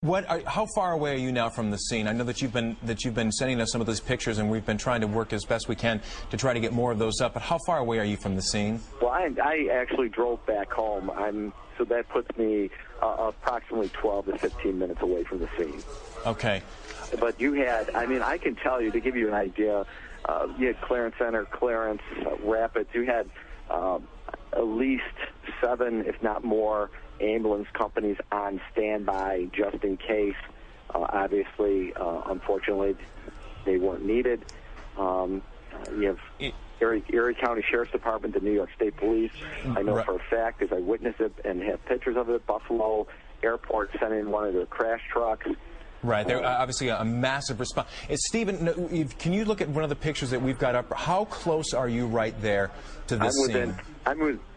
How far away are you now from the scene? I know that you've been sending us some of those pictures, and we've been trying to work as best we can to try to get more of those up. But how far away are you from the scene? Well, I actually drove back home. So that puts me approximately 12 to 15 minutes away from the scene. Okay. But you had, I can tell you, to give you an idea, you had Clarence Center, Clarence, Rapids. You had at least 7, if not more, ambulance companies on standby just in case. Obviously, unfortunately, they weren't needed. You have Erie County Sheriff's Department, the New York State Police. I know for a fact, as I witnessed it and have pictures of it, Buffalo Airport sent in one of their crash trucks. Right, they're obviously a massive response. Stephen, can you look at one of the pictures that we've got up? How close are you right there to the scene?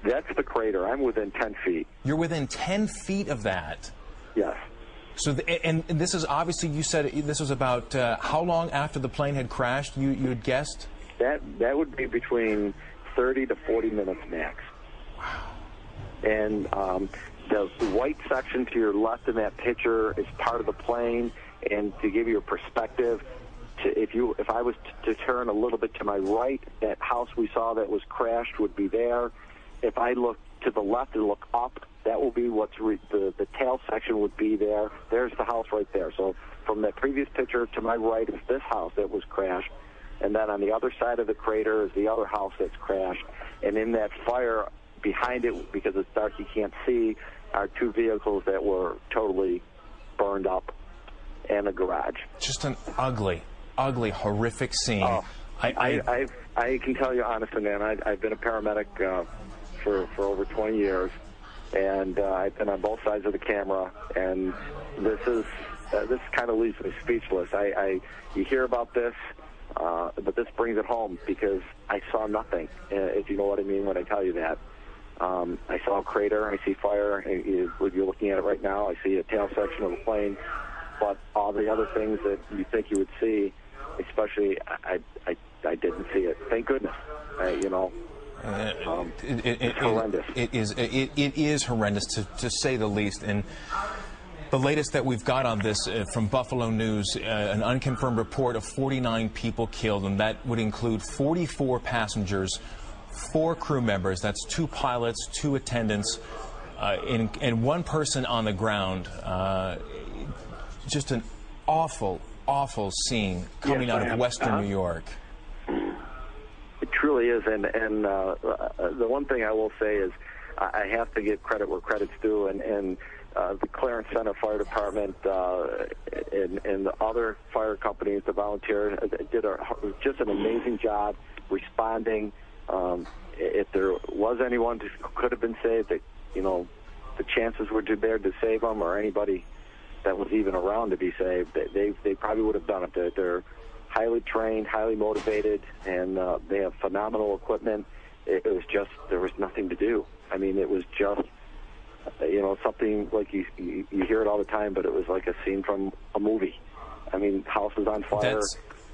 That's the crater. I'm within 10 feet. You're within 10 feet of that? Yes. So, and this is obviously, you said this was about how long after the plane had crashed, you had guessed? That would be between 30 to 40 minutes max. Wow. And the white section to your left in that picture is part of the plane. And to give you a perspective, if I was to turn a little bit to my right, that house we saw that was crashed would be there. If I look to the left and look up, that will be the tail section would be there. There's the house right there. So from that previous picture to my right is this house that was crashed. And then on the other side of the crater is the other house that's crashed. And in that fire behind it, because it's dark, you can't see, are 2 vehicles that were totally burned up and a garage. Just an ugly, horrific scene. Oh, I can tell you honestly, man, I've been a paramedic for over 20 years, and I've been on both sides of the camera, and this kind of leaves me speechless. You hear about this, but this brings it home because I saw nothing, if you know what I mean when I tell you that. I saw a crater, I see fire, you're looking at it right now, I see a tail section of the plane, but all the other things that you think you would see, especially, I didn't see it. Thank goodness. It's horrendous. It is horrendous, to say the least. And the latest that we've got on this from Buffalo News, an unconfirmed report of 49 people killed, and that would include 44 passengers, 4 crew members. That's 2 pilots, 2 attendants, and 1 person on the ground. Just an awful scene coming out of Western New York. It truly is, and the one thing I will say is I have to give credit where credit's due, and the Clarence Center Fire Department and the other fire companies, the volunteers, did just an amazing job responding. If there was anyone who could have been saved, the chances were there to save them, or anybody that was even around to be saved, they probably would have done it. They're highly trained, highly motivated, and they have phenomenal equipment. It was just, there was nothing to do. It was just, something like you hear it all the time, but it was like a scene from a movie. House is on fire,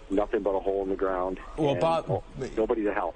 nothing but a hole in the ground, well, Bob, nobody to help.